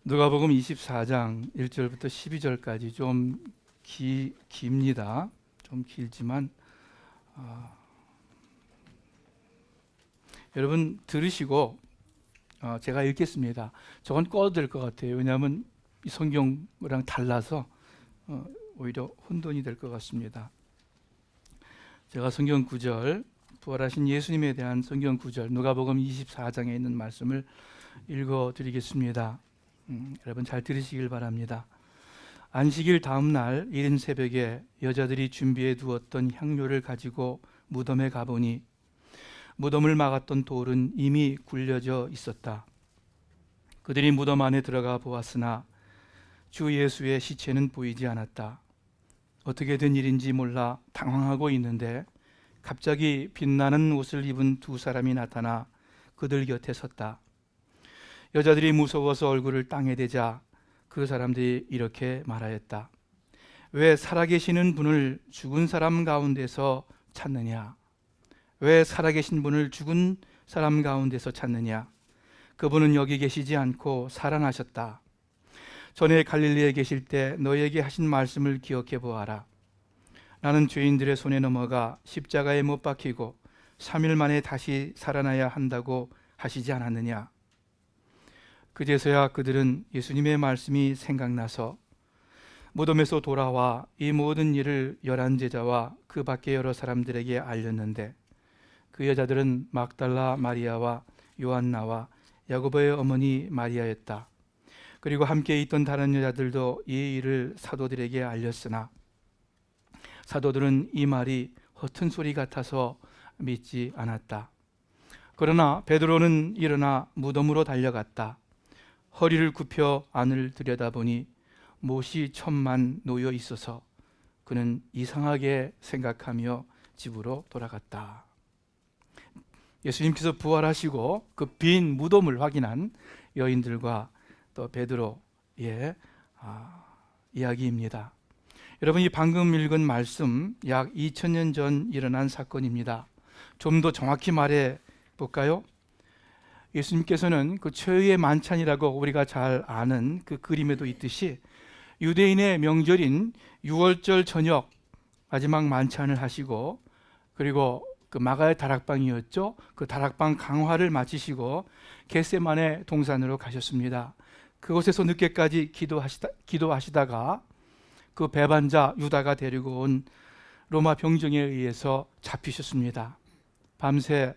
누가복음 24장 1절부터 12절까지 좀 깁니다. 좀 길지만 여러분 들으시고 제가 읽겠습니다. 저건 꺼도 될 것 같아요. 왜냐하면 이 성경이랑 달라서 오히려 혼돈이 될 것 같습니다. 제가 성경 구절, 부활하신 예수님에 대한 성경 구절, 누가복음 24장에 있는 말씀을 읽어드리겠습니다. 여러분 잘 들으시길 바랍니다. 안식일 다음 날 이른 새벽에 여자들이 준비해 두었던 향료를 가지고 무덤에 가보니 무덤을 막았던 돌은 이미 굴려져 있었다. 그들이 무덤 안에 들어가 보았으나 주 예수의 시체는 보이지 않았다. 어떻게 된 일인지 몰라 당황하고 있는데 갑자기 빛나는 옷을 입은 두 사람이 나타나 그들 곁에 섰다. 여자들이 무서워서 얼굴을 땅에 대자 그 사람들이 이렇게 말하였다. 왜 살아계시는 분을 죽은 사람 가운데서 찾느냐? 왜 살아계신 분을 죽은 사람 가운데서 찾느냐? 그분은 여기 계시지 않고 살아나셨다. 전에 갈릴리에 계실 때 너에게 하신 말씀을 기억해 보아라. 나는 죄인들의 손에 넘어가 십자가에 못 박히고 3일 만에 다시 살아나야 한다고 하시지 않았느냐? 그제서야 그들은 예수님의 말씀이 생각나서 무덤에서 돌아와 이 모든 일을 11제자와 그 밖에 여러 사람들에게 알렸는데 그 여자들은 막달라 마리아와 요한나와 야고보의 어머니 마리아였다. 그리고 함께 있던 다른 여자들도 이 일을 사도들에게 알렸으나 사도들은 이 말이 허튼 소리 같아서 믿지 않았다. 그러나 베드로는 일어나 무덤으로 달려갔다. 허리를 굽혀 안을 들여다보니 못이 천만 놓여 있어서 그는 이상하게 생각하며 집으로 돌아갔다. 예수님께서 부활하시고 그 빈 무덤을 확인한 여인들과 또 베드로의 이야기입니다. 여러분, 이 방금 읽은 말씀 약 2000년 전 일어난 사건입니다. 좀 더 정확히 말해 볼까요? 예수님께서는 그 최후의 만찬이라고 우리가 잘 아는 그 그림에도 있듯이 유대인의 명절인 6월절 저녁 마지막 만찬을 하시고 그리고 그 마가의 다락방이었죠. 그 다락방 강화를 마치시고 겟세마네 동산으로 가셨습니다. 그곳에서 늦게까지 기도하시다가 그 배반자 유다가 데리고 온 로마 병정에 의해서 잡히셨습니다. 밤새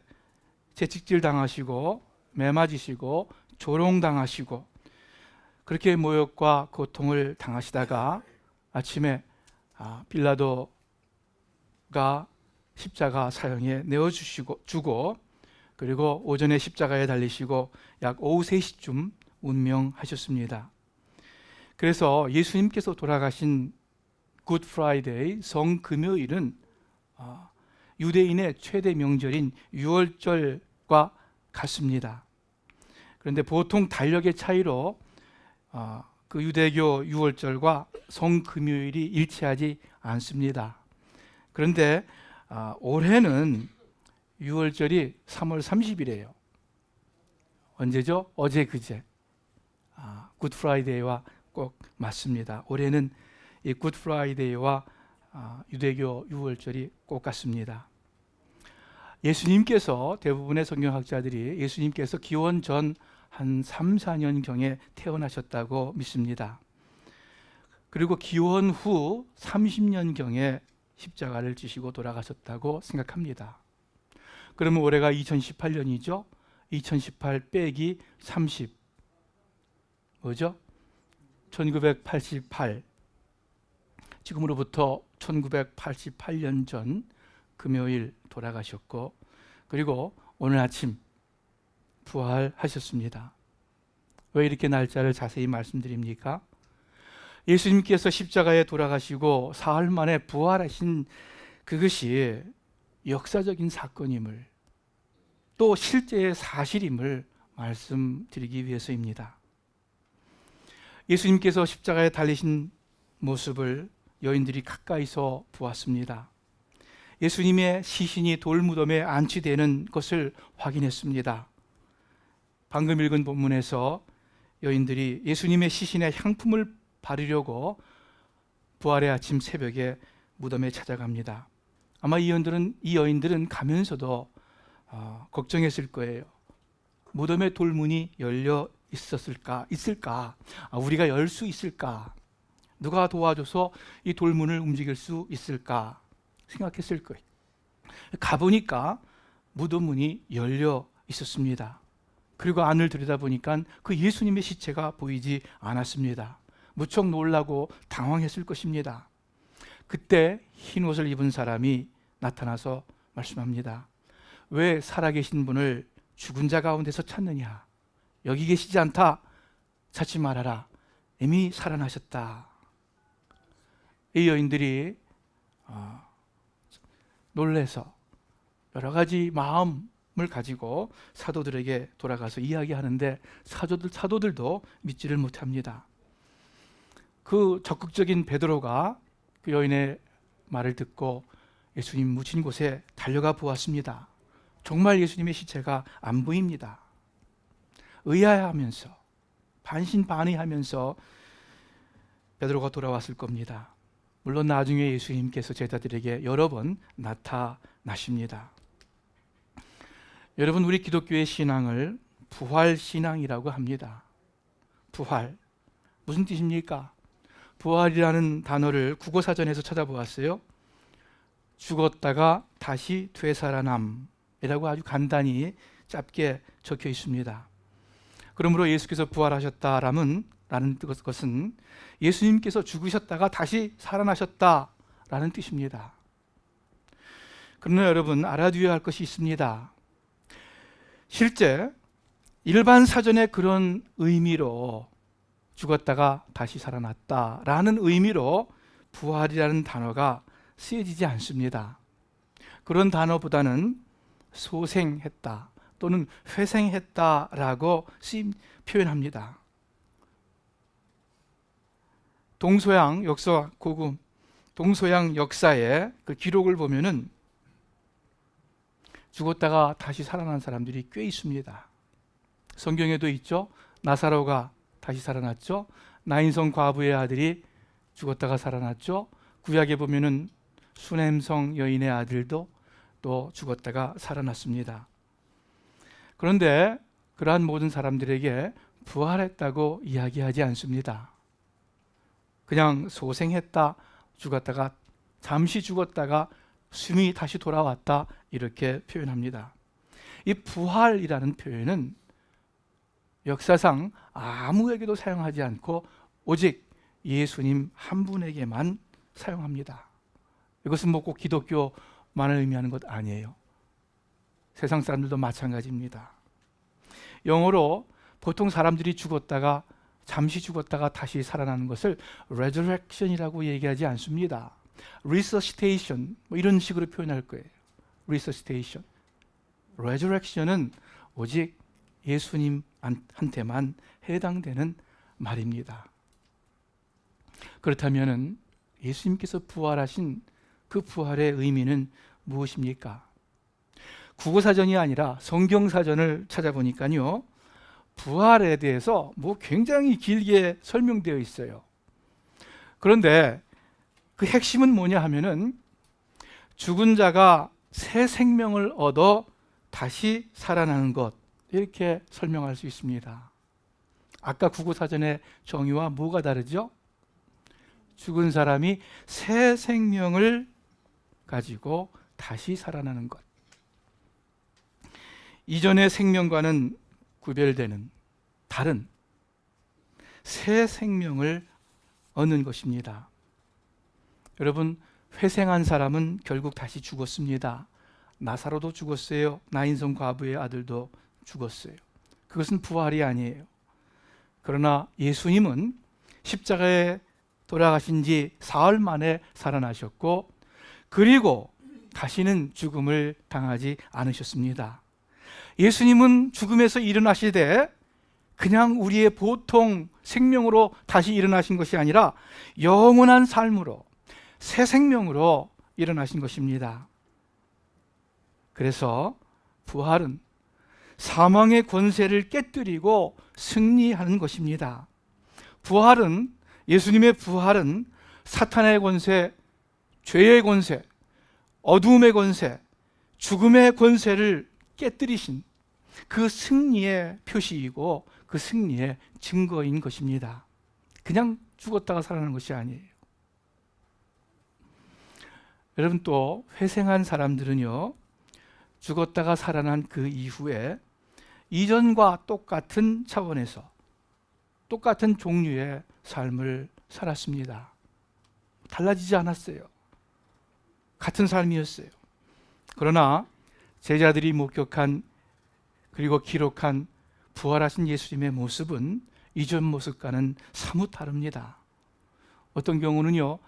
채찍질 당하시고 매맞으시고 조롱당하시고 그렇게 모욕과 고통을 당하시다가 아침에 빌라도가 십자가 사형에 내어주고 그리고 오전에 십자가에 달리시고 약 오후 3시쯤 운명하셨습니다. 그래서 예수님께서 돌아가신 굿 프라이데이 성금요일은 유대인의 최대 명절인 6월절과 같습니다. 그런데 보통 달력의 차이로 그 유대교 6월절과 성금요일이 일치하지 않습니다. 그런데 올해는 6월절이 3월 30일이에요. 언제죠? 어제 그제. 굿 프라이데이와 꼭 맞습니다. 올해는 이 굿 프라이데이와 유대교 6월절이 꼭 같습니다. 예수님께서 대부분의 성경학자들이 예수님께서 기원 전 한 3, 4년경에 태어나셨다고 믿습니다. 그리고 기원 후 30년경에 십자가를 지시고 돌아가셨다고 생각합니다. 그러면 올해가 2018년이죠. 2018 빼기 30 뭐죠? 1988 지금으로부터 1988년 전 금요일 돌아가셨고 그리고 오늘 아침 부활하셨습니다. 왜 이렇게 날짜를 자세히 말씀드립니까? 예수님께서 십자가에 돌아가시고 사흘 만에 부활하신 그것이 역사적인 사건임을 또 실제의 사실임을 말씀드리기 위해서입니다. 예수님께서 십자가에 달리신 모습을 여인들이 가까이서 보았습니다. 예수님의 시신이 돌무덤에 안치되는 것을 확인했습니다. 방금 읽은 본문에서 여인들이 예수님의 시신에 향품을 바르려고 부활의 아침 새벽에 무덤에 찾아갑니다. 아마 이 여인들은 가면서도 걱정했을 거예요. 무덤의 돌문이 열려 있을까? 우리가 열 수 있을까? 누가 도와줘서 이 돌문을 움직일 수 있을까? 생각했을 거예요. 가보니까 무덤 문이 열려 있었습니다. 그리고 안을 들여다보니까 그 예수님의 시체가 보이지 않았습니다. 무척 놀라고 당황했을 것입니다. 그때 흰 옷을 입은 사람이 나타나서 말씀합니다. 왜 살아계신 분을 죽은 자 가운데서 찾느냐? 여기 계시지 않다. 찾지 말아라. 이미 살아나셨다. 이 여인들이 놀래서 여러 가지 마음을 가지고 사도들에게 돌아가서 이야기하는데 사도들도 믿지를 못합니다. 그 적극적인 베드로가 그 여인의 말을 듣고 예수님 묻힌 곳에 달려가 보았습니다. 정말 예수님의 시체가 안 보입니다. 의아해하면서 반신반의하면서 베드로가 돌아왔을 겁니다. 물론 나중에 예수님께서 제자들에게 여러 번 나타나십니다. 여러분, 우리 기독교의 신앙을 부활신앙이라고 합니다. 부활, 무슨 뜻입니까? 부활이라는 단어를 국어사전에서 찾아보았어요. 죽었다가 다시 되살아남이라고 아주 간단히 짧게 적혀 있습니다. 그러므로 예수께서 부활하셨다라는 것은 예수님께서 죽으셨다가 다시 살아나셨다라는 뜻입니다. 그러나 여러분, 알아두어야 할 것이 있습니다. 실제 일반 사전에 그런 의미로 죽었다가 다시 살아났다라는 의미로 부활이라는 단어가 쓰여지지 않습니다. 그런 단어보다는 소생했다 또는 회생했다라고 표현합니다. 동서양 역사의 그 기록을 보면은 죽었다가 다시 살아난 사람들이 꽤 있습니다. 성경에도 있죠. 나사로가 다시 살아났죠. 나인성 과부의 아들이 죽었다가 살아났죠. 구약에 보면은 수넴성 여인의 아들도 또 죽었다가 살아났습니다. 그런데 그러한 모든 사람들에게 부활했다고 이야기하지 않습니다. 그냥 소생했다, 잠시 죽었다가 숨이 다시 돌아왔다, 이렇게 표현합니다. 이 부활이라는 표현은 역사상 아무에게도 사용하지 않고 오직 예수님 한 분에게만 사용합니다. 이것은 꼭 기독교만을 의미하는 것 아니에요. 세상 사람들도 마찬가지입니다. 영어로 보통 사람들이 잠시 죽었다가 다시 살아나는 것을 resurrection이라고 얘기하지 않습니다. resuscitation 이런 식으로 표현할 거예요. resuscitation. resurrection은 오직 예수님한테만 해당되는 말입니다. 그렇다면 예수님께서 부활하신 그 부활의 의미는 무엇입니까? 국어사전이 아니라 성경사전을 찾아보니까요, 부활에 대해서 굉장히 길게 설명되어 있어요. 그런데 그 핵심은 뭐냐 하면은 죽은 자가 새 생명을 얻어 다시 살아나는 것, 이렇게 설명할 수 있습니다. 아까 국어사전의 정의와 뭐가 다르죠? 죽은 사람이 새 생명을 가지고 다시 살아나는 것. 이전의 생명과는 구별되는 다른 새 생명을 얻는 것입니다. 여러분, 회생한 사람은 결국 다시 죽었습니다. 나사로도 죽었어요. 나인성 과부의 아들도 죽었어요. 그것은 부활이 아니에요. 그러나 예수님은 십자가에 돌아가신 지 사흘 만에 살아나셨고, 그리고 다시는 죽음을 당하지 않으셨습니다. 예수님은 죽음에서 일어나시되 그냥 우리의 보통 생명으로 다시 일어나신 것이 아니라 영원한 삶으로, 새 생명으로 일어나신 것입니다. 그래서 부활은 사망의 권세를 깨뜨리고 승리하는 것입니다. 부활은, 예수님의 부활은 사탄의 권세, 죄의 권세, 어두움의 권세, 죽음의 권세를 깨뜨리신 그 승리의 표시이고 그 승리의 증거인 것입니다. 그냥 죽었다가 살아나는 것이 아니에요. 여러분, 또 회생한 사람들은요, 죽었다가 살아난 그 이후에 이전과 똑같은 차원에서 똑같은 종류의 삶을 살았습니다. 달라지지 않았어요. 같은 삶이었어요. 그러나 제자들이 목격한 그리고 기록한 부활하신 예수님의 모습은 이전 모습과는 사뭇 다릅니다. 어떤 경우는요,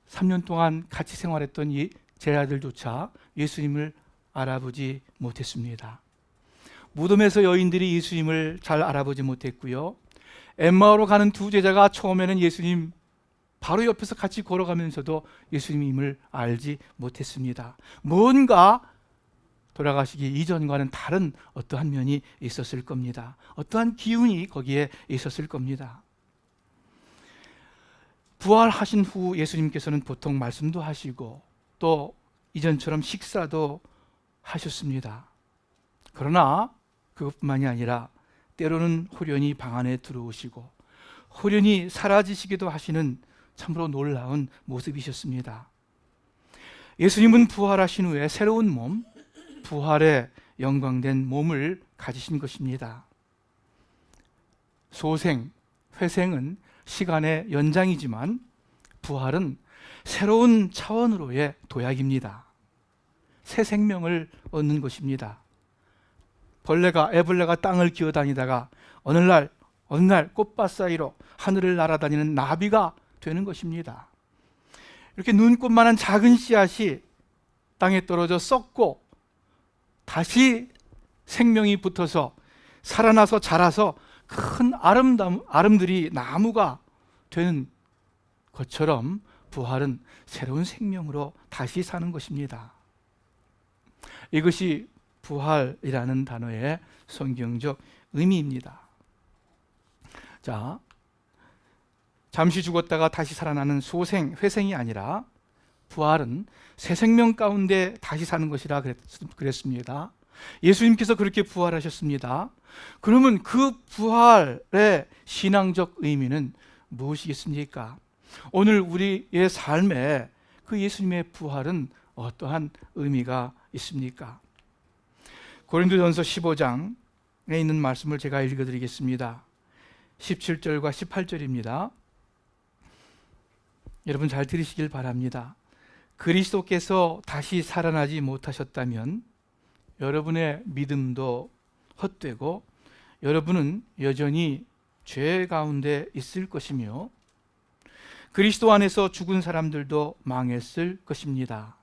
3년 동안 같이 생활했던 이 제자들조차 예수님을 알아보지 못했습니다. 무덤에서 여인들이 예수님을 잘 알아보지 못했고요, 엠마오로 가는 두 제자가 처음에는 예수님 바로 옆에서 같이 걸어가면서도 예수님임을 알지 못했습니다. 뭔가 돌아가시기 이전과는 다른 어떠한 면이 있었을 겁니다. 어떠한 기운이 거기에 있었을 겁니다. 부활하신 후 예수님께서는 보통 말씀도 하시고 또 이전처럼 식사도 하셨습니다. 그러나 그것뿐만이 아니라 때로는 호련히 방 안에 들어오시고 호련히 사라지시기도 하시는 참으로 놀라운 모습이셨습니다. 예수님은 부활하신 후에 새로운 몸, 부활의 영광된 몸을 가지신 것입니다. 소생, 회생은 시간의 연장이지만 부활은 새로운 차원으로의 도약입니다. 새 생명을 얻는 것입니다. 애벌레가 땅을 기어다니다가 어느 날 꽃밭 사이로 하늘을 날아다니는 나비가 되는 것입니다. 이렇게 눈꽃만한 작은 씨앗이 땅에 떨어져 썩고 다시 생명이 붙어서 살아나서 자라서 큰 아름들이 나무가 되는 것처럼 부활은 새로운 생명으로 다시 사는 것입니다. 이것이 부활이라는 단어의 성경적 의미입니다. 자, 잠시 죽었다가 다시 살아나는 소생, 회생이 아니라 부활은 새 생명 가운데 다시 사는 것이라 그랬습니다. 예수님께서 그렇게 부활하셨습니다. 그러면 그 부활의 신앙적 의미는 무엇이겠습니까? 오늘 우리의 삶에 그 예수님의 부활은 어떠한 의미가 있습니까? 고린도전서 15장에 있는 말씀을 제가 읽어드리겠습니다. 17절과 18절입니다. 여러분 잘 들으시길 바랍니다. 그리스도께서 다시 살아나지 못하셨다면 여러분의 믿음도 헛되고 여러분은 여전히 죄 가운데 있을 것이며 그리스도 안에서 죽은 사람들도 망했을 것입니다.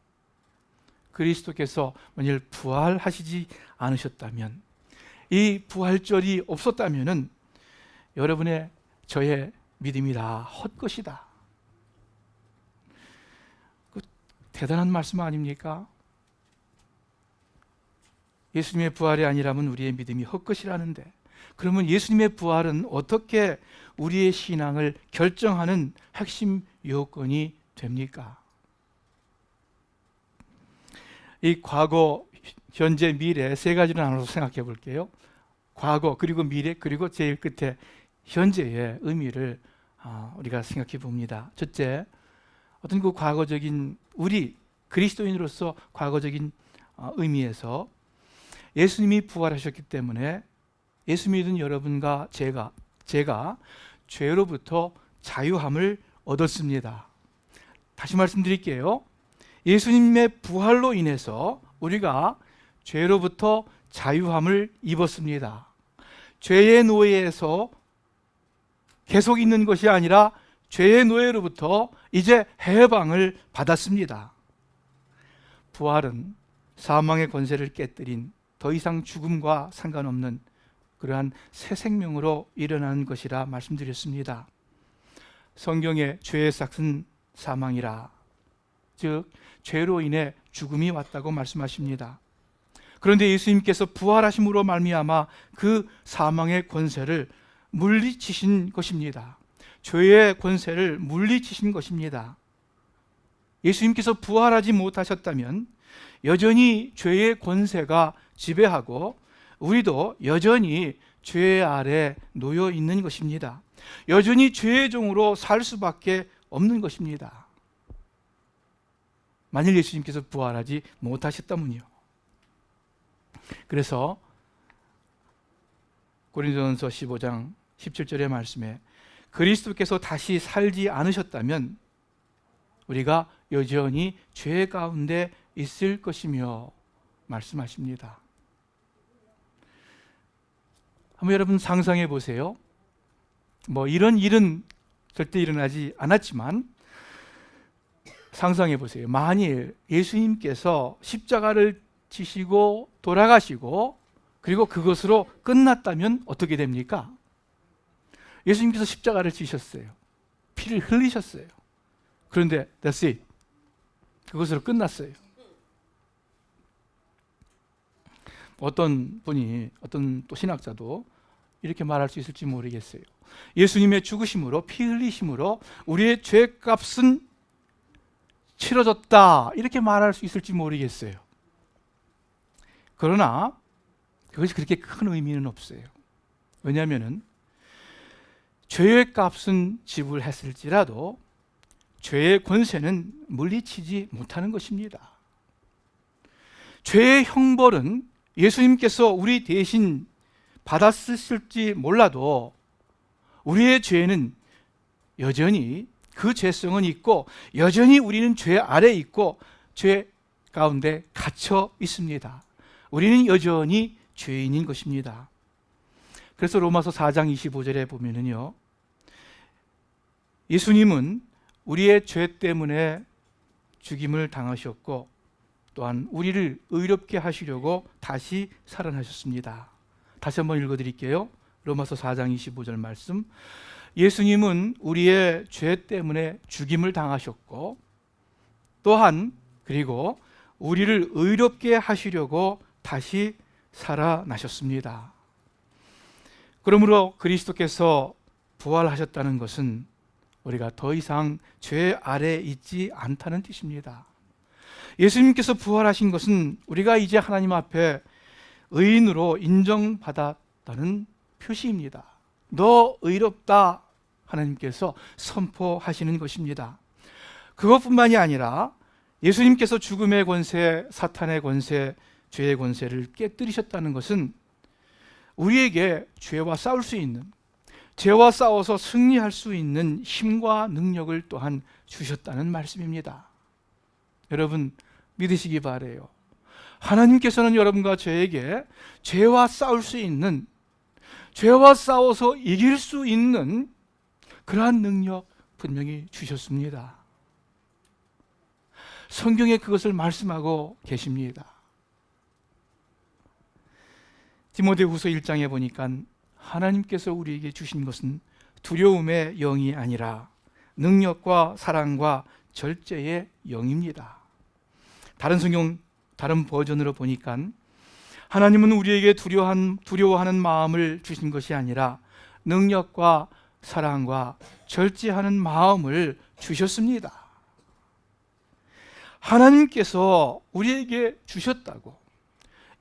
그리스도께서 만일 부활하시지 않으셨다면, 이 부활절이 없었다면 여러분의 저의 믿음이 다 헛것이다. 대단한 말씀 아닙니까? 예수님의 부활이 아니라면 우리의 믿음이 헛것이라는데, 그러면 예수님의 부활은 어떻게 우리의 신앙을 결정하는 핵심 요건이 됩니까? 이 과거, 현재, 미래 세 가지를 나눠서 생각해 볼게요. 과거, 그리고 미래, 그리고 제일 끝에 현재의 의미를 우리가 생각해 봅니다. 첫째, 어떤 그 과거적인, 우리 그리스도인으로서 과거적인 의미에서 예수님이 부활하셨기 때문에 예수 믿은 여러분과 제가 죄로부터 자유함을 얻었습니다. 다시 말씀드릴게요. 예수님의 부활로 인해서 우리가 죄로부터 자유함을 입었습니다. 죄의 노예에서 계속 있는 것이 아니라 죄의 노예로부터 이제 해방을 받았습니다. 부활은 사망의 권세를 깨뜨린 더 이상 죽음과 상관없는 그러한 새 생명으로 일어나는 것이라 말씀드렸습니다. 성경에 죄의 삭은 사망이라, 즉 죄로 인해 죽음이 왔다고 말씀하십니다. 그런데 예수님께서 부활하심으로 말미암아 그 사망의 권세를 물리치신 것입니다. 죄의 권세를 물리치신 것입니다. 예수님께서 부활하지 못하셨다면 여전히 죄의 권세가 지배하고 우리도 여전히 죄 아래 놓여 있는 것입니다. 여전히 죄의 종으로 살 수밖에 없는 것입니다. 만일 예수님께서 부활하지 못하셨다면요. 그래서 고린도전서 15장 17절의 말씀에 그리스도께서 다시 살지 않으셨다면 우리가 여전히 죄 가운데 있을 것이며 말씀하십니다. 한번 여러분 상상해 보세요. 이런 일은 절대 일어나지 않았지만 상상해 보세요. 만일 예수님께서 십자가를 지시고 돌아가시고 그리고 그것으로 끝났다면 어떻게 됩니까? 예수님께서 십자가를 지셨어요. 피를 흘리셨어요. 그런데 that's it. 그것으로 끝났어요. 어떤 분이, 어떤 또 신학자도 이렇게 말할 수 있을지 모르겠어요. 예수님의 죽으심으로, 피 흘리심으로 우리의 죄값은 치러졌다, 이렇게 말할 수 있을지 모르겠어요. 그러나 그것이 그렇게 큰 의미는 없어요. 왜냐하면 죄의 값은 지불했을지라도 죄의 권세는 물리치지 못하는 것입니다. 죄의 형벌은 예수님께서 우리 대신 받았을지 몰라도 우리의 죄는 여전히 그 죄성은 있고 여전히 우리는 죄 아래 있고 죄 가운데 갇혀 있습니다. 우리는 여전히 죄인인 것입니다. 그래서 로마서 4장 25절에 보면은요, 예수님은 우리의 죄 때문에 죽임을 당하셨고 또한 우리를 의롭게 하시려고 다시 살아나셨습니다. 다시 한번 읽어드릴게요. 로마서 4장 25절 말씀. 예수님은 우리의 죄 때문에 죽임을 당하셨고 또한 그리고 우리를 의롭게 하시려고 다시 살아나셨습니다. 그러므로 그리스도께서 부활하셨다는 것은 우리가 더 이상 죄 아래 있지 않다는 뜻입니다. 예수님께서 부활하신 것은 우리가 이제 하나님 앞에 의인으로 인정받았다는 표시입니다. 너 의롭다, 하나님께서 선포하시는 것입니다. 그것뿐만이 아니라 예수님께서 죽음의 권세, 사탄의 권세, 죄의 권세를 깨뜨리셨다는 것은 우리에게 죄와 싸울 수 있는, 죄와 싸워서 승리할 수 있는 힘과 능력을 또한 주셨다는 말씀입니다. 여러분 믿으시기 바라요. 하나님께서는 여러분과 저에게 죄와 싸울 수 있는, 죄와 싸워서 이길 수 있는 그러한 능력 분명히 주셨습니다. 성경에 그것을 말씀하고 계십니다. 디모데후서 1장에 보니까 하나님께서 우리에게 주신 것은 두려움의 영이 아니라 능력과 사랑과 절제의 영입니다. 다른 성경, 다른 버전으로 보니까 하나님은 우리에게 두려워하는 마음을 주신 것이 아니라 능력과 사랑과 절제하는 마음을 주셨습니다. 하나님께서 우리에게 주셨다고,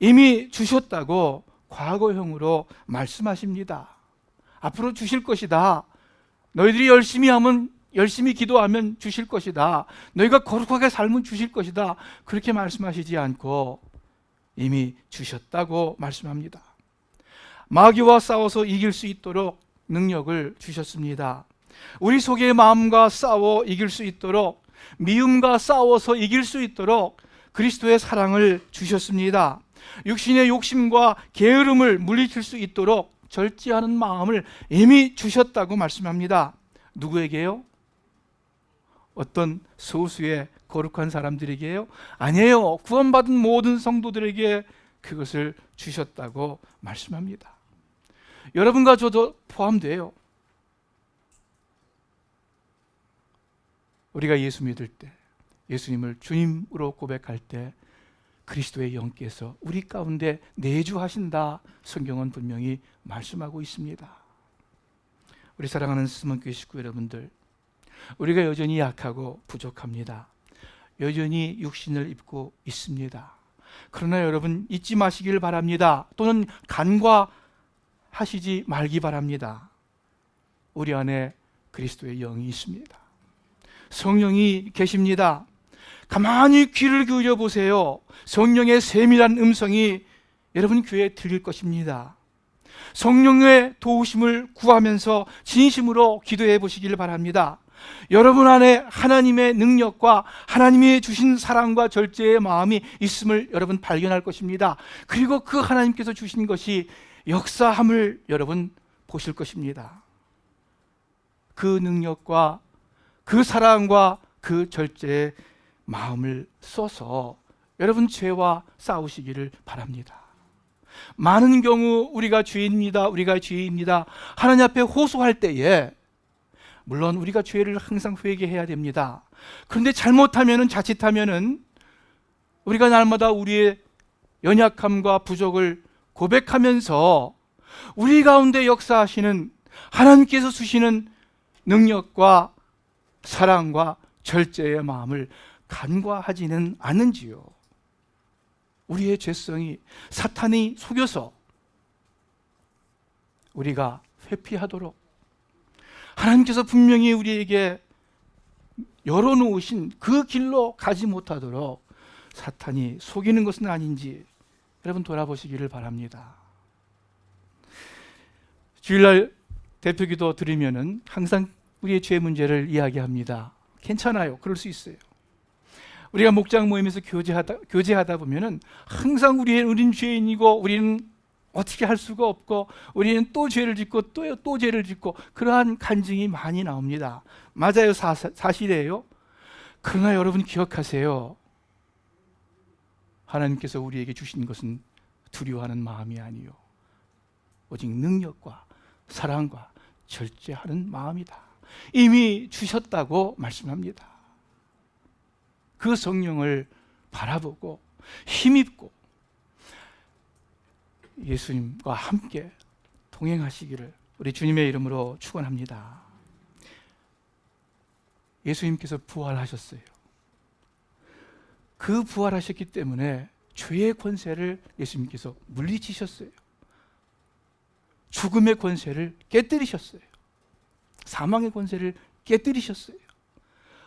이미 주셨다고 과거형으로 말씀하십니다. 앞으로 주실 것이다. 너희들이 열심히 기도하면 주실 것이다. 너희가 거룩하게 살면 주실 것이다. 그렇게 말씀하시지 않고 이미 주셨다고 말씀합니다. 마귀와 싸워서 이길 수 있도록 능력을 주셨습니다. 우리 속의 마음과 싸워 이길 수 있도록, 미움과 싸워서 이길 수 있도록 그리스도의 사랑을 주셨습니다. 육신의 욕심과 게으름을 물리칠 수 있도록 절제하는 마음을 이미 주셨다고 말씀합니다. 누구에게요? 어떤 소수의 거룩한 사람들에게요? 아니에요. 구원받은 모든 성도들에게 그것을 주셨다고 말씀합니다. 여러분과 저도 포함돼요. 우리가 예수 믿을 때, 예수님을 주님으로 고백할 때 그리스도의 영께서 우리 가운데 내주하신다. 성경은 분명히 말씀하고 있습니다. 우리 사랑하는 스몬교회 식구 여러분들, 우리가 여전히 약하고 부족합니다. 여전히 육신을 입고 있습니다. 그러나 여러분 잊지 마시길 바랍니다. 또는 간과하시지 말기 바랍니다. 우리 안에 그리스도의 영이 있습니다. 성령이 계십니다. 가만히 귀를 기울여 보세요. 성령의 세밀한 음성이 여러분 귀에 들릴 것입니다. 성령의 도우심을 구하면서 진심으로 기도해 보시길 바랍니다. 여러분 안에 하나님의 능력과 하나님이 주신 사랑과 절제의 마음이 있음을 여러분 발견할 것입니다. 그리고 그 하나님께서 주신 것이 역사함을 여러분 보실 것입니다. 그 능력과 그 사랑과 그 절제의 마음을 써서 여러분 죄와 싸우시기를 바랍니다. 많은 경우 우리가 죄입니다, 우리가 죄입니다 하나님 앞에 호소할 때에 물론 우리가 죄를 항상 회개해야 됩니다. 그런데 잘못하면은, 자칫하면은 우리가 날마다 우리의 연약함과 부족을 고백하면서 우리 가운데 역사하시는 하나님께서 주시는 능력과 사랑과 절제의 마음을 간과하지는 않는지요. 우리의 죄성이 사탄이 속여서 우리가 회피하도록 하나님께서 분명히 우리에게 열어놓으신 그 길로 가지 못하도록 사탄이 속이는 것은 아닌지 여러분 돌아보시기를 바랍니다. 주일날 대표기도 들으면은 항상 우리의 죄 문제를 이야기합니다. 괜찮아요. 그럴 수 있어요. 우리가 목장 모임에서 교제하다 보면은 항상 우리는 죄인이고 우리는 어떻게 할 수가 없고 우리는 또 죄를 짓고 또 죄를 짓고 그러한 간증이 많이 나옵니다. 맞아요. 사실이에요. 그러나 여러분 기억하세요. 하나님께서 우리에게 주신 것은 두려워하는 마음이 아니요 오직 능력과 사랑과 절제하는 마음이다. 이미 주셨다고 말씀합니다. 그 성령을 바라보고 힘입고 예수님과 함께 동행하시기를 우리 주님의 이름으로 축원합니다. 예수님께서 부활하셨어요. 그 부활하셨기 때문에 죄의 권세를 예수님께서 물리치셨어요. 죽음의 권세를 깨뜨리셨어요. 사망의 권세를 깨뜨리셨어요.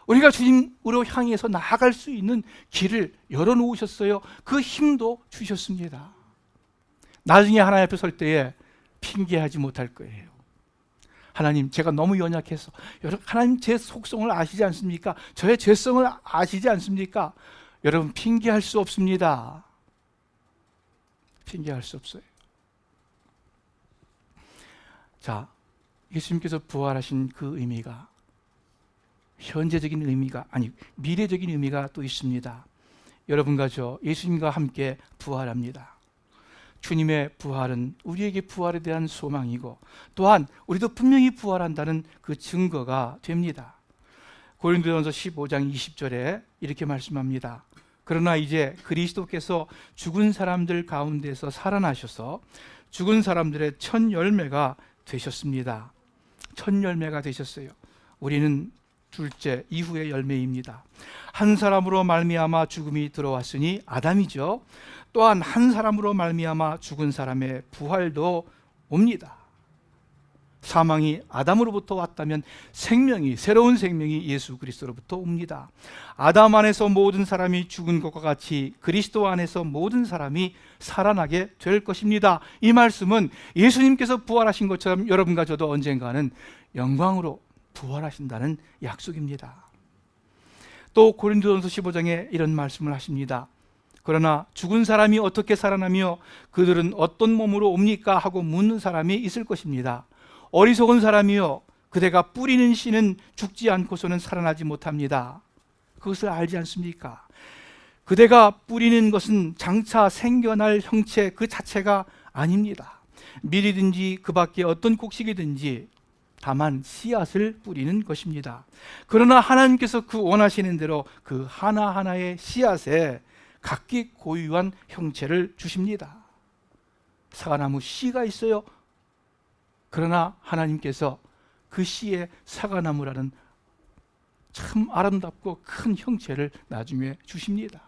우리가 주님으로 향해서 나아갈 수 있는 길을 열어놓으셨어요. 그 힘도 주셨습니다. 나중에 하나님 앞에 설 때에 핑계하지 못할 거예요. 하나님, 제가 너무 연약해서, 여러분, 하나님 제 속성을 아시지 않습니까? 저의 죄성을 아시지 않습니까? 여러분, 핑계할 수 없습니다. 핑계할 수 없어요. 자, 예수님께서 부활하신 그 의미가 현재적인 의미가 아니 미래적인 의미가 또 있습니다. 여러분과 저 예수님과 함께 부활합니다. 주님의 부활은 우리에게 부활에 대한 소망이고 또한 우리도 분명히 부활한다는 그 증거가 됩니다. 고린도전서 15장 20절에 이렇게 말씀합니다. 그러나 이제 그리스도께서 죽은 사람들 가운데서 살아나셔서 죽은 사람들의 첫 열매가 되셨습니다. 첫 열매가 되셨어요. 우리는 둘째 이후의 열매입니다. 한 사람으로 말미암아 죽음이 들어왔으니 아담이죠. 또한 한 사람으로 말미암아 죽은 사람의 부활도 옵니다. 사망이 아담으로부터 왔다면 생명이, 새로운 생명이 예수 그리스도로부터 옵니다. 아담 안에서 모든 사람이 죽은 것과 같이 그리스도 안에서 모든 사람이 살아나게 될 것입니다. 이 말씀은 예수님께서 부활하신 것처럼 여러분과 저도 언젠가는 영광으로 부활하신다는 약속입니다. 또 고린도전서 15장에 이런 말씀을 하십니다. 그러나 죽은 사람이 어떻게 살아나며 그들은 어떤 몸으로 옵니까? 하고 묻는 사람이 있을 것입니다. 어리석은 사람이요, 그대가 뿌리는 씨는 죽지 않고서는 살아나지 못합니다. 그것을 알지 않습니까? 그대가 뿌리는 것은 장차 생겨날 형체 그 자체가 아닙니다. 밀이든지 그 밖에 어떤 곡식이든지 다만 씨앗을 뿌리는 것입니다. 그러나 하나님께서 그 원하시는 대로 그 하나하나의 씨앗에 각기 고유한 형체를 주십니다. 사과나무 씨가 있어요. 그러나 하나님께서 그 씨에 사과나무라는 참 아름답고 큰 형체를 나중에 주십니다.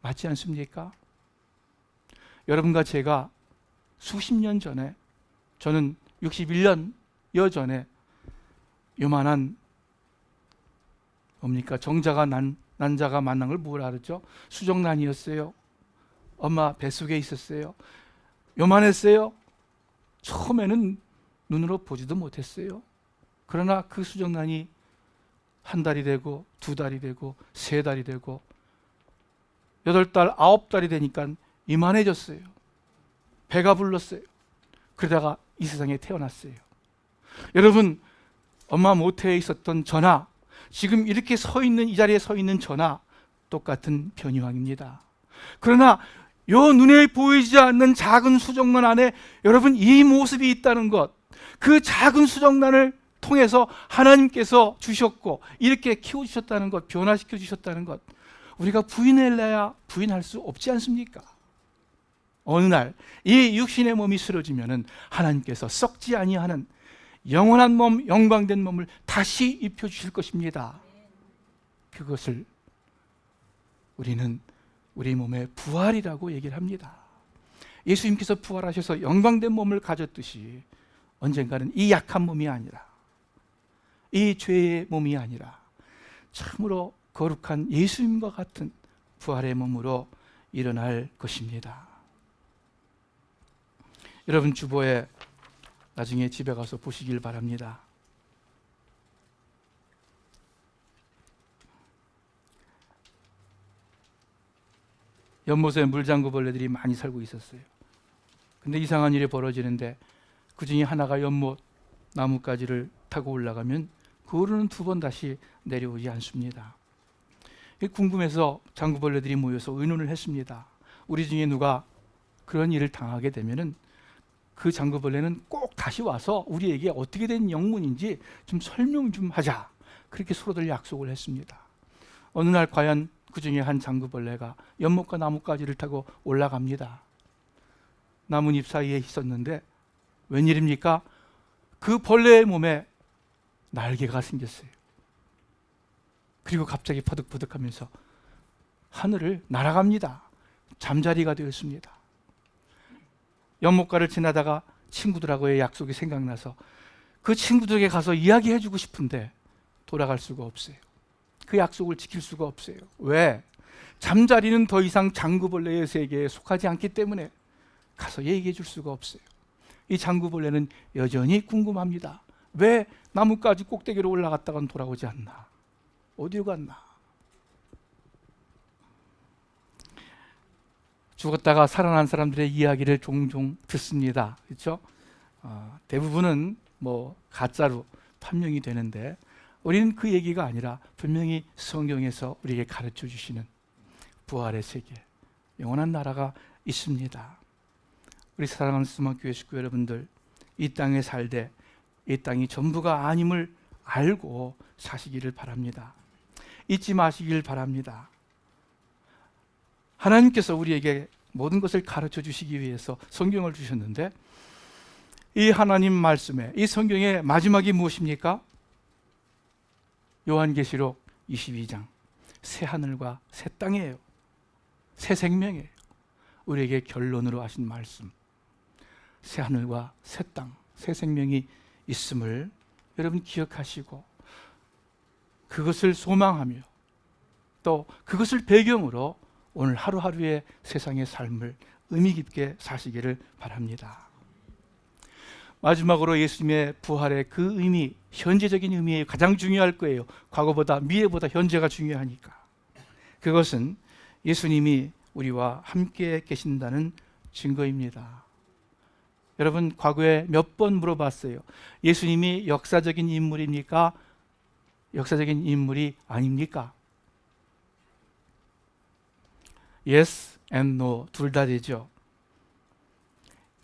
맞지 않습니까? 여러분과 제가 수십 년 전에, 저는 61년여 전에 요만한 뭡니까? 정자가 난자가 만난 걸 뭐라 그러죠? 수정란이었어요. 엄마 뱃속에 있었어요. 요만했어요. 처음에는 눈으로 보지도 못했어요. 그러나 그 수정란이 한 달이 되고 두 달이 되고 세 달이 되고 8달, 9달이 되니까 이만해졌어요. 배가 불렀어요. 그러다가 이 세상에 태어났어요. 여러분, 엄마 모태에 있었던 저나 지금 이렇게 서 있는 이 자리에 서 있는 저나 똑같은 변희왕입니다. 그러나 요 눈에 보이지 않는 작은 수정란 안에 여러분 이 모습이 있다는 것, 그 작은 수정란을 통해서 하나님께서 주셨고 이렇게 키워주셨다는 것, 변화시켜 주셨다는 것, 우리가 부인할래야 부인할 수 없지 않습니까? 어느 날 이 육신의 몸이 쓰러지면은 하나님께서 썩지 아니하는 영원한 몸, 영광된 몸을 다시 입혀주실 것입니다. 그것을 우리는 우리 몸의 부활이라고 얘기를 합니다. 예수님께서 부활하셔서 영광된 몸을 가졌듯이 언젠가는 이 약한 몸이 아니라, 이 죄의 몸이 아니라 참으로 거룩한 예수님과 같은 부활의 몸으로 일어날 것입니다. 여러분 주보에 나중에 집에 가서 보시길 바랍니다. 연못에 물장구벌레들이 많이 살고 있었어요. 근데 이상한 일이 벌어지는데 그 중에 하나가 연못 나뭇가지를 타고 올라가면 그 후로는 2번 다시 내려오지 않습니다. 궁금해서 장구벌레들이 모여서 의논을 했습니다. 우리 중에 누가 그런 일을 당하게 되면은 그 장구벌레는 꼭 다시 와서 우리에게 어떻게 된 영문인지 좀 설명 좀 하자. 그렇게 서로들 약속을 했습니다. 어느 날 과연 그 중에 한 장구벌레가 연못과 나뭇가지를 타고 올라갑니다. 나뭇잎 사이에 있었는데 웬일입니까? 그 벌레의 몸에 날개가 생겼어요. 그리고 갑자기 퍼득퍼득하면서 하늘을 날아갑니다. 잠자리가 되었습니다. 연못가를 지나다가 친구들하고의 약속이 생각나서 그 친구들에게 가서 이야기해주고 싶은데 돌아갈 수가 없어요. 그 약속을 지킬 수가 없어요. 왜? 잠자리는 더 이상 장구벌레의 세계에 속하지 않기 때문에 가서 얘기해 줄 수가 없어요. 이 장구벌레는 여전히 궁금합니다. 왜 나뭇가지 꼭대기로 올라갔다간 돌아오지 않나? 어디로 갔나? 죽었다가 살아난 사람들의 이야기를 종종 듣습니다. 그렇죠? 대부분은 뭐 가짜로 판명이 되는데 우리는 그 얘기가 아니라 분명히 성경에서 우리에게 가르쳐 주시는 부활의 세계, 영원한 나라가 있습니다. 우리 사랑하는 수막교회 식구 여러분들, 이 땅에 살되 이 땅이 전부가 아님을 알고 사시기를 바랍니다. 잊지 마시길 바랍니다. 하나님께서 우리에게 모든 것을 가르쳐 주시기 위해서 성경을 주셨는데 이 하나님 말씀에, 이 성경의 마지막이 무엇입니까? 요한계시록 22장, 새 하늘과 새 땅이에요. 새 생명이에요. 우리에게 결론으로 하신 말씀, 새 하늘과 새 땅, 새 생명이 있음을 여러분 기억하시고 그것을 소망하며 또 그것을 배경으로 오늘 하루하루의 세상의 삶을 의미 깊게 사시기를 바랍니다. 마지막으로 예수님의 부활의 그 의미, 현재적인 의미에 가장 중요할 거예요. 과거보다 미래보다 현재가 중요하니까. 그것은 예수님이 우리와 함께 계신다는 증거입니다. 여러분 과거에 몇 번 물어봤어요. 예수님이 역사적인 인물입니까? 역사적인 인물이 아닙니까? Yes and no, 둘 다 되죠.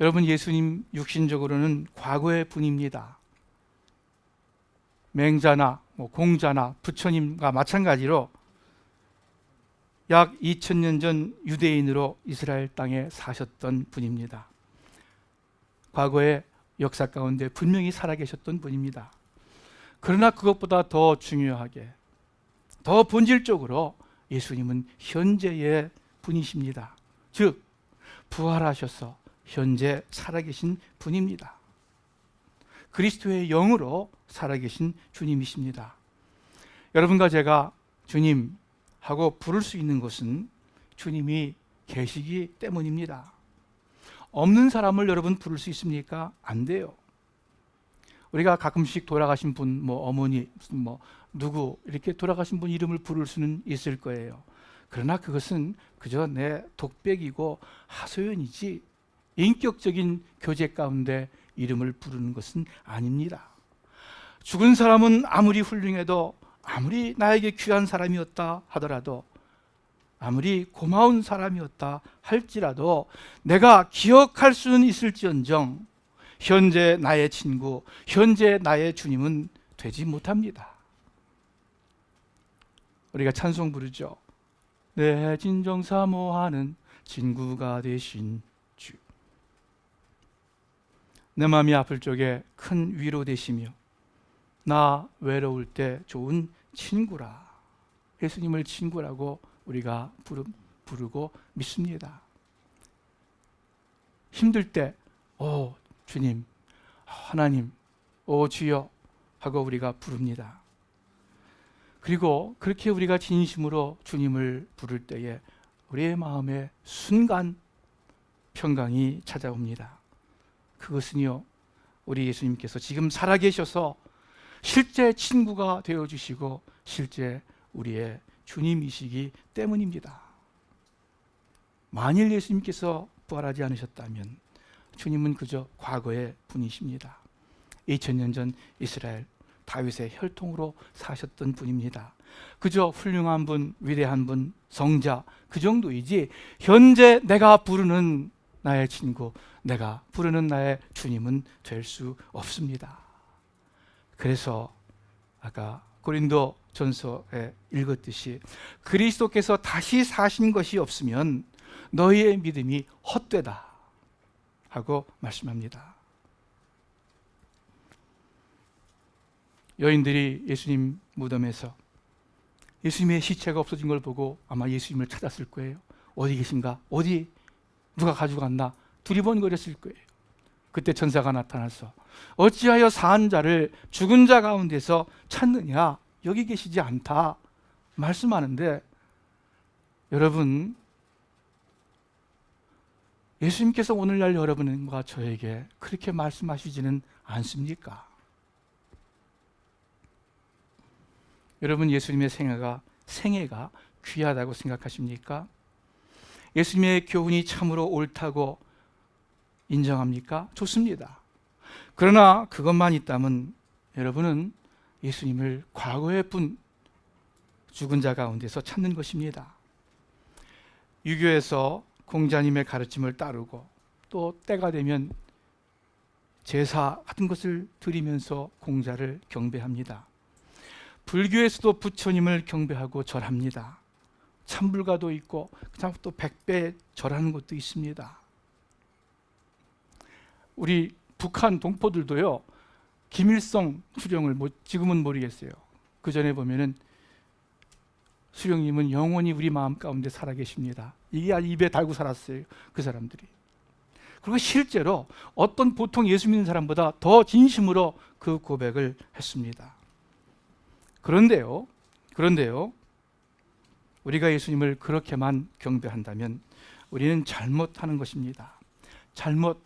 여러분 예수님 육신적으로는 과거의 분입니다. 맹자나 공자나 부처님과 마찬가지로 약 2000년 전 유대인으로 이스라엘 땅에 사셨던 분입니다. 과거의 역사 가운데 분명히 살아계셨던 분입니다. 그러나 그것보다 더 중요하게, 더 본질적으로 예수님은 현재의 분이십니다. 즉 부활하셔서 현재 살아계신 분입니다. 그리스도의 영으로 살아계신 주님이십니다. 여러분과 제가 주님 하고 부를 수 있는 것은 주님이 계시기 때문입니다. 없는 사람을 여러분 부를 수 있습니까? 안 돼요. 우리가 가끔씩 돌아가신 분, 어머니, 누구 이렇게 돌아가신 분 이름을 부를 수는 있을 거예요. 그러나 그것은 그저 내 독백이고 하소연이지 인격적인 교제 가운데 이름을 부르는 것은 아닙니다. 죽은 사람은 아무리 훌륭해도, 아무리 나에게 귀한 사람이었다 하더라도, 아무리 고마운 사람이었다 할지라도 내가 기억할 수는 있을지언정 현재 나의 친구, 현재 나의 주님은 되지 못합니다. 우리가 찬송 부르죠. 내 진정 사모하는 친구가 되신 주. 내 마음이 아플 적에 큰 위로 되시며 나 외로울 때 좋은 친구라. 예수님을 친구라고 우리가 부르고 믿습니다. 힘들 때 주님, 하나님, 주여 하고 우리가 부릅니다. 그리고 그렇게 우리가 진심으로 주님을 부를 때에 우리의 마음에 순간 평강이 찾아옵니다. 그것은요, 우리 예수님께서 지금 살아계셔서 실제 친구가 되어주시고 실제 우리의 주님이시기 때문입니다. 만일 예수님께서 부활하지 않으셨다면 주님은 그저 과거의 분이십니다. 2000년 전 이스라엘 다윗의 혈통으로 사셨던 분입니다. 그저 훌륭한 분, 위대한 분, 성자 그 정도이지 현재 내가 부르는 나의 친구, 내가 부르는 나의 주님은 될 수 없습니다. 그래서 아까 고린도 전서에 읽었듯이 그리스도께서 다시 사신 것이 없으면 너희의 믿음이 헛되다 하고 말씀합니다. 여인들이 예수님 무덤에서 예수님의 시체가 없어진 걸 보고 아마 예수님을 찾았을 거예요. 어디 계신가? 어디? 누가 가져갔나? 두리번거렸을 거예요. 그때 천사가 나타나서 어찌하여 사한 자를 죽은 자 가운데서 찾느냐? 여기 계시지 않다 말씀하는데, 여러분, 예수님께서 오늘날 여러분과 저에게 그렇게 말씀하시지는 않습니까? 여러분, 예수님의 생애가 귀하다고 생각하십니까? 예수님의 교훈이 참으로 옳다고 인정합니까? 좋습니다. 그러나 그것만 있다면 여러분은 예수님을 과거의 분, 죽은 자 가운데서 찾는 것입니다. 유교에서 공자님의 가르침을 따르고 또 때가 되면 제사 같은 것을 드리면서 공자를 경배합니다. 불교에서도 부처님을 경배하고 절합니다. 참불가도 있고 그다음 또 백배 절하는 것도 있습니다. 우리 북한 동포들도요, 김일성 수령을 지금은 모르겠어요. 그 전에 보면은 수령님은 영원히 우리 마음 가운데 살아계십니다. 이게 입에 달고 살았어요, 그 사람들이. 그리고 실제로 어떤 보통 예수 믿는 사람보다 더 진심으로 그 고백을 했습니다. 그런데요, 우리가 예수님을 그렇게만 경배한다면 우리는 잘못하는 것입니다. 잘못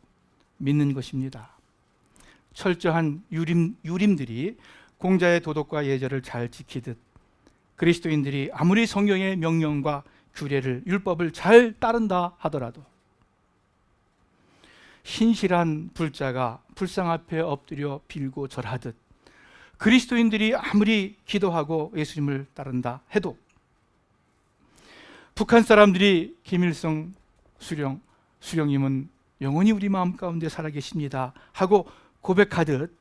믿는 것입니다. 철저한 유림들이 공자의 도덕과 예절을 잘 지키듯 그리스도인들이 아무리 성경의 명령과 규례를, 율법을 잘 따른다 하더라도 신실한 불자가 불상 앞에 엎드려 빌고 절하듯 그리스도인들이 아무리 기도하고 예수님을 따른다 해도 북한 사람들이 김일성 수령님은 영원히 우리 마음 가운데 살아계십니다 하고 고백하듯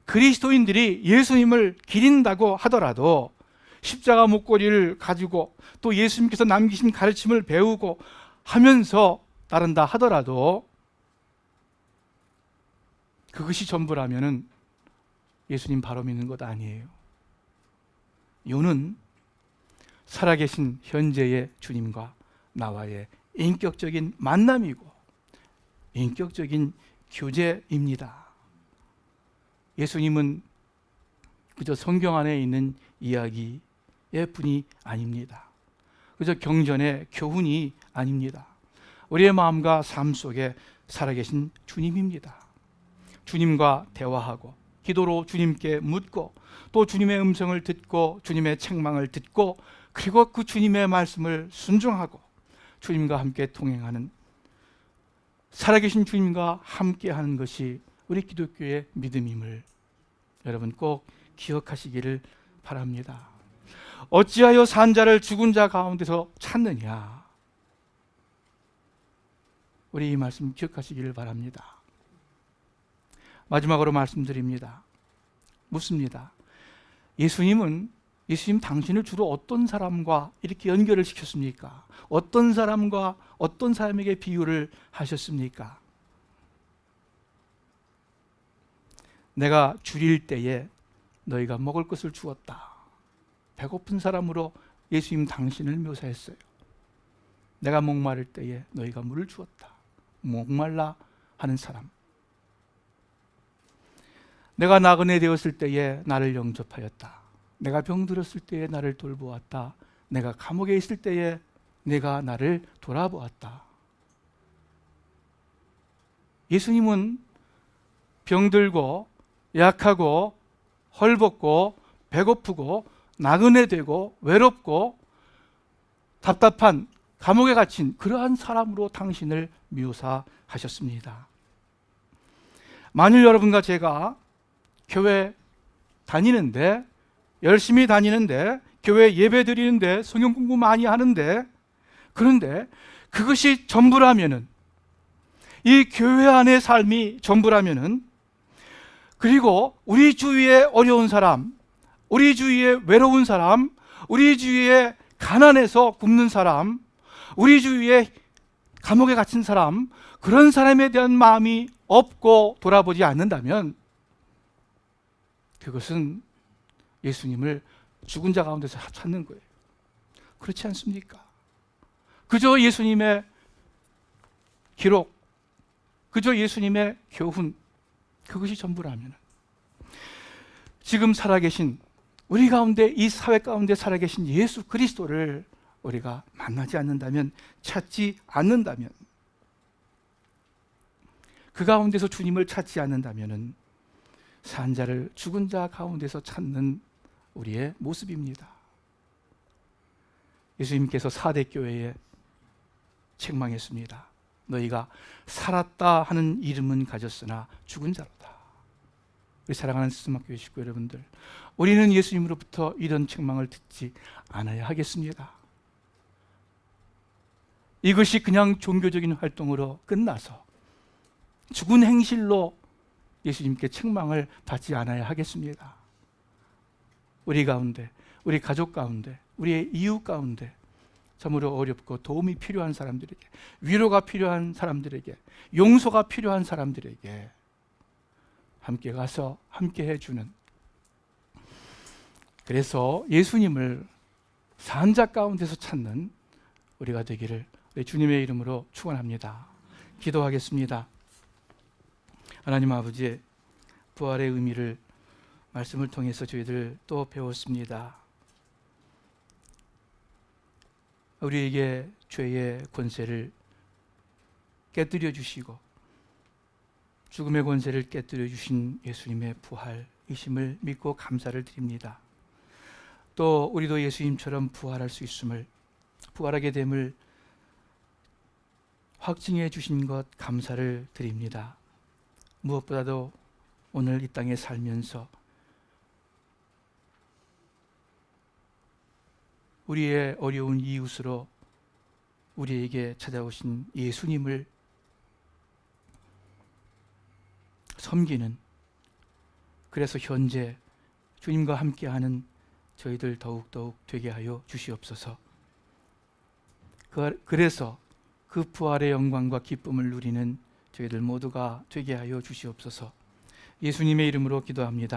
그리스도인들이 예수님을 기린다고 하더라도 십자가 목걸이를 가지고 또 예수님께서 남기신 가르침을 배우고 하면서 따른다 하더라도 그것이 전부라면은 예수님 바로 믿는 것 아니에요. 이유는 살아계신 현재의 주님과 나와의 인격적인 만남이고 인격적인 교제입니다. 예수님은 그저 성경 안에 있는 이야기의 분이 아닙니다. 그저 경전의 교훈이 아닙니다. 우리의 마음과 삶 속에 살아계신 주님입니다. 주님과 대화하고 기도로 주님께 묻고 또 주님의 음성을 듣고 주님의 책망을 듣고 그리고 그 주님의 말씀을 순종하고 주님과 함께 동행하는 살아계신 주님과 함께하는 것이 우리 기독교의 믿음임을 여러분 꼭 기억하시기를 바랍니다. 어찌하여 산 자를 죽은 자 가운데서 찾느냐? 우리 이 말씀 기억하시기를 바랍니다. 마지막으로 말씀드립니다. 묻습니다. 예수님 당신을 주로 어떤 사람과 이렇게 연결을 시켰습니까? 어떤 사람과 어떤 사람에게 비유를 하셨습니까? 내가 줄일 때에 너희가 먹을 것을 주었다. 배고픈 사람으로 예수님 당신을 묘사했어요. 내가 목마를 때에 너희가 물을 주었다. 목말라 하는 사람. 내가 나그네 되었을 때에 나를 영접하였다. 내가 병들었을 때에 나를 돌보았다. 내가 감옥에 있을 때에 내가 나를 돌아보았다. 예수님은 병들고 약하고 헐벗고 배고프고 나그네 되고 외롭고 답답한 감옥에 갇힌 그러한 사람으로 당신을 묘사하셨습니다. 만일 여러분과 제가 교회 다니는데 열심히 다니는데 교회 예배 드리는데 성경 공부 많이 하는데 그런데 그것이 전부라면은 이 교회 안의 삶이 전부라면은 그리고 우리 주위에 어려운 사람, 우리 주위에 외로운 사람, 우리 주위에 가난해서 굶는 사람, 우리 주위에 감옥에 갇힌 사람, 그런 사람에 대한 마음이 없고 돌아보지 않는다면 그것은 예수님을 죽은 자 가운데서 찾는 거예요. 그렇지 않습니까? 그저 예수님의 기록, 그저 예수님의 교훈, 그것이 전부라면 지금 살아계신 우리 가운데 이 사회 가운데 살아계신 예수 그리스도를 우리가 만나지 않는다면, 찾지 않는다면, 그 가운데서 주님을 찾지 않는다면 산 자를 죽은 자 가운데서 찾는 우리의 모습입니다. 예수님께서 4대 교회에 책망했습니다. 너희가 살았다 하는 이름은 가졌으나 죽은 자로다. 우리 사랑하는 스스막교회 식구 여러분들, 우리는 예수님으로부터 이런 책망을 듣지 않아야 하겠습니다. 이것이 그냥 종교적인 활동으로 끝나서 죽은 행실로 예수님께 책망을 받지 않아야 하겠습니다. 우리 가운데, 우리 가족 가운데, 우리의 이웃 가운데 참으로 어렵고 도움이 필요한 사람들에게, 위로가 필요한 사람들에게, 용서가 필요한 사람들에게 함께 가서 함께 해주는, 그래서 예수님을 산자 가운데서 찾는 우리가 되기를 주님의 이름으로 축원합니다. 기도하겠습니다. 하나님 아버지, 부활의 의미를 말씀을 통해서 저희들 또 배웠습니다. 우리에게 죄의 권세를 깨뜨려 주시고 죽음의 권세를 깨뜨려 주신 예수님의 부활이심을 믿고 감사를 드립니다. 또 우리도 예수님처럼 부활할 수 있음을, 부활하게 됨을 확증해 주신 것 감사를 드립니다. 무엇보다도 오늘 이 땅에 살면서 우리의 어려운 이웃으로 우리에게 찾아오신 예수님을 섬기는, 그래서 현재 주님과 함께하는 저희들 더욱더욱 되게 하여 주시옵소서. 그래서 그 부활의 영광과 기쁨을 누리는 저희들 모두가 되게 하여 주시옵소서. 예수님의 이름으로 기도합니다.